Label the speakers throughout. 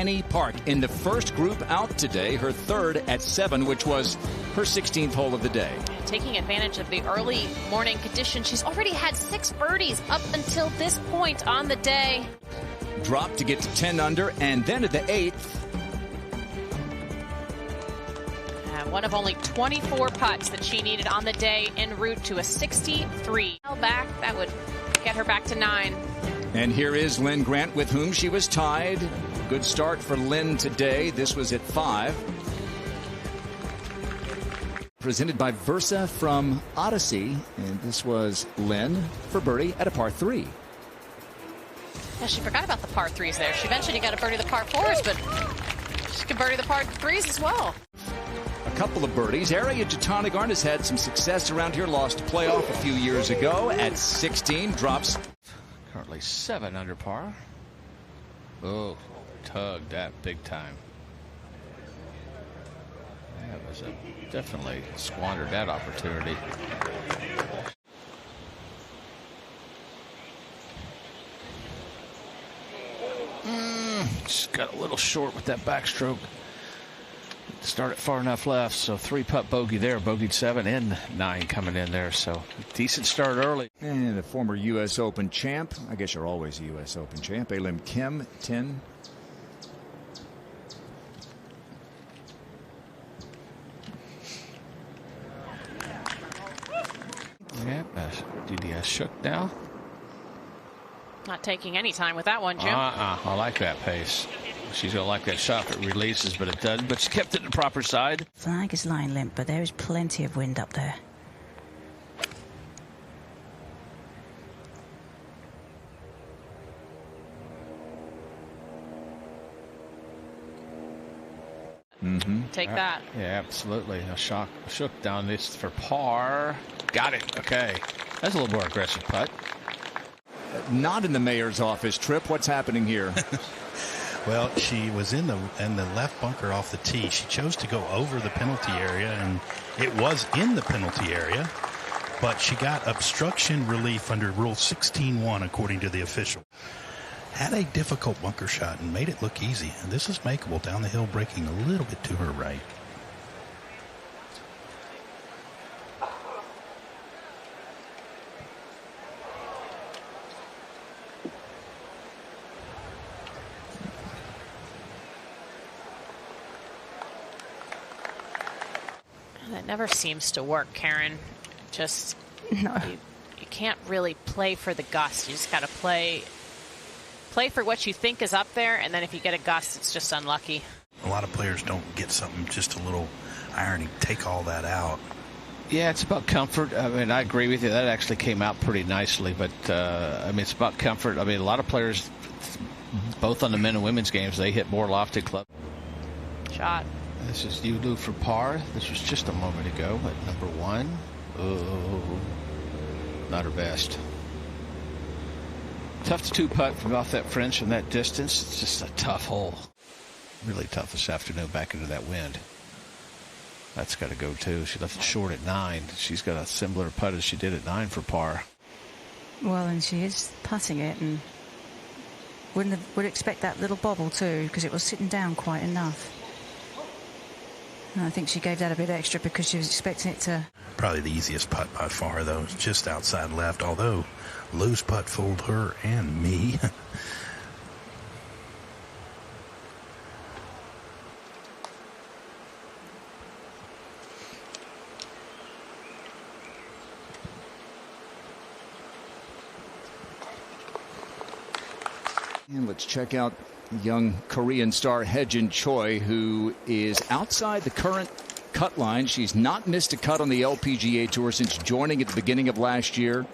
Speaker 1: Annie Park in the first group out today, her third at 7, which was her 16th hole of the day.
Speaker 2: Taking advantage of the early morning conditions, she's already had 6 birdies up until this point on the day.
Speaker 1: Dropped to get to 10 under, and then at the 8th.
Speaker 2: One of only 24 putts that she needed on the day en route to a 63. Back, that would get her back to 9.
Speaker 1: And here is Lynn Grant, with whom she was tied. Good start for Lynn today. This was at 5. Presented by Versa from Odyssey, and this was Lynn for birdie at a par 3.
Speaker 2: Yeah, she forgot about the par 3s there. She mentioned you got to birdie the par 4s, but she can birdie the par 3s as well.
Speaker 1: A couple of birdies. Ariya Jutanugarn has had some success around here. Lost a playoff a few years ago at 16. Drops.
Speaker 3: Currently 7 under par. Oh, tugged that big time. That was definitely squandered that opportunity. Just got a little short with that backstroke. Started far enough left, so 3-putt bogey there, bogeyed 7 and 9 coming in there, so decent start early.
Speaker 1: And a former U.S. Open champ, I guess you're always a U.S. Open champ, Elim Kim, 10.
Speaker 3: Yep, DDS shook now.
Speaker 2: Not taking any time with that one, Jim.
Speaker 3: I like that pace. She's going to like that shot that releases, but it doesn't. But she kept it in the proper side.
Speaker 4: Flag is line limp, but there is plenty of wind up there.
Speaker 2: Take that.
Speaker 3: Yeah, absolutely. A shook down this for par. Got it. Okay. That's a little more aggressive putt.
Speaker 1: Not in the mayor's office. Trip, what's happening here?
Speaker 5: Well, she was in the left bunker off the tee. She chose to go over the penalty area, and it was in the penalty area, but she got obstruction relief under Rule 16.1, according to the official. Had a difficult bunker shot and made it look easy, and this is makeable down the hill, breaking a little bit to her right.
Speaker 2: That never seems to work, Karen. Just
Speaker 4: No.
Speaker 2: you can't really play for the gust. You just got to play for what you think is up there, and then if you get a gust, it's just unlucky.
Speaker 5: A lot of players don't get something, just a little irony, take all that out.
Speaker 3: Yeah, it's about comfort. I mean, I agree with you. That actually came out pretty nicely, but I mean, it's about comfort. I mean, a lot of players, both on the men and women's games, they hit more lofted club.
Speaker 2: Shot.
Speaker 3: This is Yulu for par. This was just a moment ago at number 1. Oh, not her best. Tough to 2-putt from off that French from that distance. It's just a tough hole. Really tough this afternoon back into that wind. That's got to go too. She left it short at 9. She's got a similar putt as she did at 9 for par.
Speaker 4: Well, and she is putting it, and would expect that little bobble too, because it was sitting down quite enough. And I think she gave that a bit extra because she was expecting it to.
Speaker 5: Probably the easiest putt by far, though, is just outside left, although loose putt fooled her and me.
Speaker 1: And let's check out young Korean star Hye-Jin Choi, who is outside the current cut line. She's not missed a cut on the LPGA Tour since joining at the beginning of last year.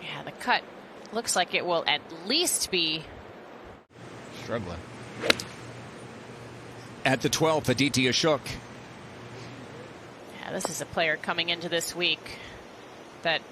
Speaker 2: Yeah, the cut looks like it will at least be
Speaker 3: Struggling.
Speaker 1: At the 12th, Aditya Ashok.
Speaker 2: Yeah, this is a player coming into this week that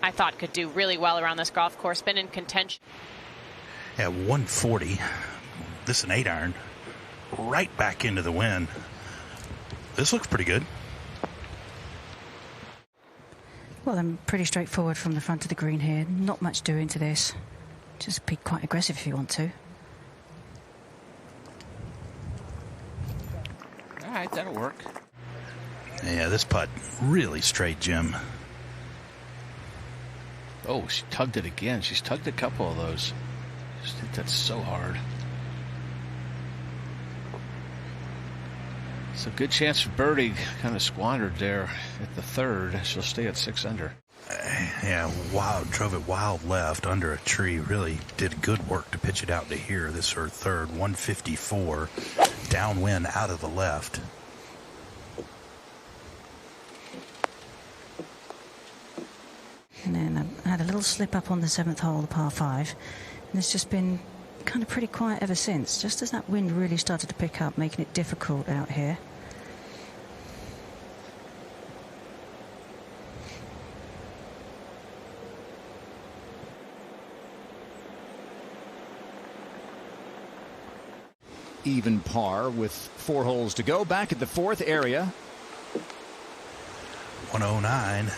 Speaker 2: I thought could do really well around this golf course. Been in contention.
Speaker 5: At 140, this is an 8-iron, right back into the wind. This looks pretty good.
Speaker 4: Well, I'm pretty straightforward from the front of the green here. Not much doing to this. Just be quite aggressive if you want to.
Speaker 3: All right, that'll work.
Speaker 5: Yeah, this putt really straight, Jim.
Speaker 3: Oh, she tugged it again. She's tugged a couple of those. I just think that's so hard. It's a good chance for birdie. Kind of squandered there at the third. She'll stay at 6 under.
Speaker 5: Yeah, wild. Drove it wild left under a tree. Really did good work to pitch it out to here. This is her third, 154. Downwind out of the left.
Speaker 4: And then I had a little slip up on the 7th hole, the par 5. And it's just been kind of pretty quiet ever since. Just as that wind really started to pick up, making it difficult out here.
Speaker 1: Even par with 4 holes to go. Back at the 4th area.
Speaker 5: 109.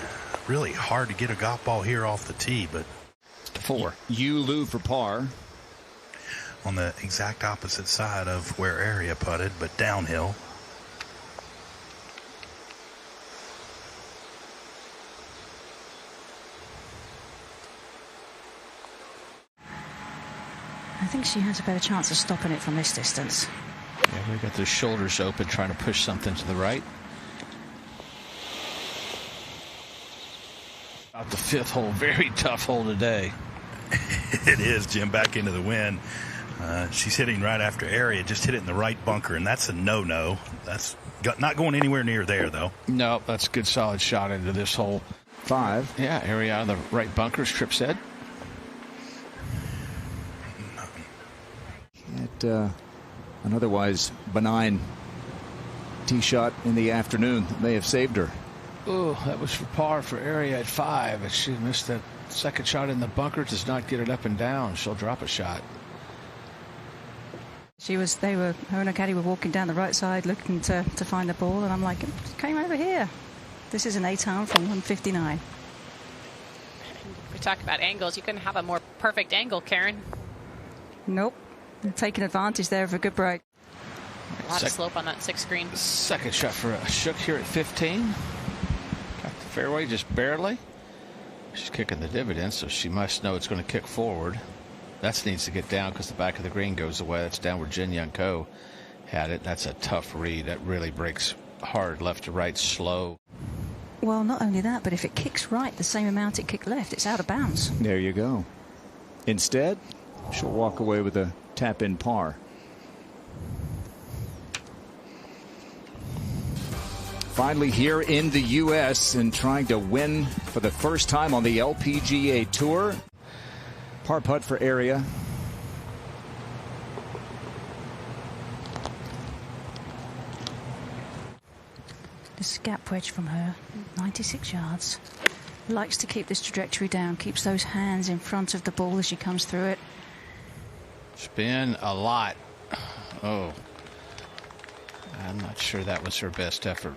Speaker 5: Really hard to get a golf ball here off the tee, but
Speaker 3: 4.
Speaker 1: Lou for par.
Speaker 5: On the exact opposite side of where Area putted, but downhill.
Speaker 4: I think she has a better chance of stopping it from this distance.
Speaker 3: Yeah, we got those shoulders open, trying to push something to the right. About the 5th hole, very tough hole today.
Speaker 5: It is, Jim, back into the wind. She's hitting right after Area, just hit it in the right bunker, and that's a no-no. That's not going anywhere near there, though.
Speaker 3: No, that's a good solid shot into this hole.
Speaker 1: 5.
Speaker 3: Yeah, Area out of the right bunker, Tripp said.
Speaker 1: At an otherwise benign tee shot in the afternoon may have saved her.
Speaker 3: Oh, that was for par for Area at 5. If she missed that second shot in the bunker, does not get it up and down, she'll drop a shot.
Speaker 4: Her and her caddy were walking down the right side looking to find the ball, and I'm like, it came over here. This is an 8-iron from 159.
Speaker 2: We talk about angles. You couldn't have a more perfect angle, Karen.
Speaker 4: Nope. They're taking advantage there of a good break.
Speaker 2: A lot of slope on that 6th green.
Speaker 3: Second shot for Shook here at 15. Got the fairway just barely. She's kicking the dividend, so she must know it's going to kick forward. That needs to get down because the back of the green goes away. That's down where Jin Young Ko had it. That's a tough read. That really breaks hard left to right, slow.
Speaker 4: Well, not only that, but if it kicks right the same amount it kicked left, it's out of bounds.
Speaker 1: There you go. Instead, she'll walk away with a tap-in par. Finally here in the U.S. and trying to win for the first time on the LPGA Tour. Par putt for Area.
Speaker 4: This gap wedge from her, 96 yards. Likes to keep this trajectory down, keeps those hands in front of the ball as she comes through it.
Speaker 3: Spin a lot. Oh. I'm not sure that was her best effort.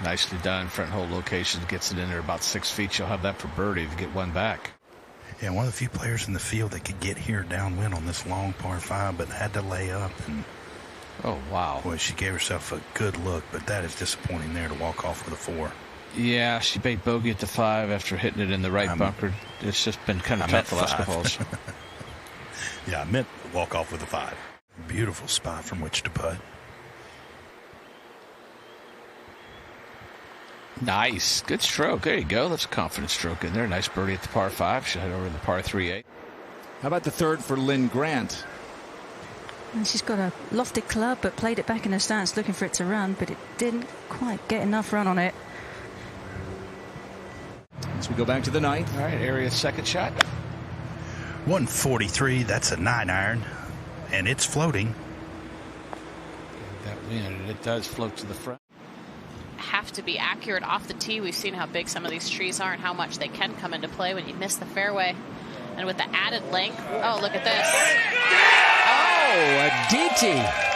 Speaker 3: Nicely done. Front hole location gets it in there about 6 feet. She'll have that for birdie to get one back.
Speaker 5: Yeah, one of the few players in the field that could get here downwind on this long par 5, but had to lay up. And
Speaker 3: oh, wow.
Speaker 5: boy, she gave herself a good look, but that is disappointing there to walk off with a 4.
Speaker 3: Yeah, she made bogey at the 5 after hitting it in the right bunker. It's just been kind of tough the last couple holes.
Speaker 5: Yeah, I meant walk off with a 5. Beautiful spot from which to putt.
Speaker 3: Nice. Good stroke. There you go. That's a confident stroke in there. Nice birdie at the par 5. She'll head over to the par 3-8.
Speaker 1: How about the 3rd for Lynn Grant?
Speaker 4: And she's got a lofted club, but played it back in her stance looking for it to run, but it didn't quite get enough run on it.
Speaker 1: As we go back to the 9th.
Speaker 3: All right, Area's second shot.
Speaker 5: 143. That's a 9-iron, and it's floating.
Speaker 3: That wind, it does float to the front.
Speaker 2: Have to be accurate off the tee. We've seen how big some of these trees are and how much they can come into play when you miss the fairway. And with the added length, oh, look at this.
Speaker 1: Oh, a DT.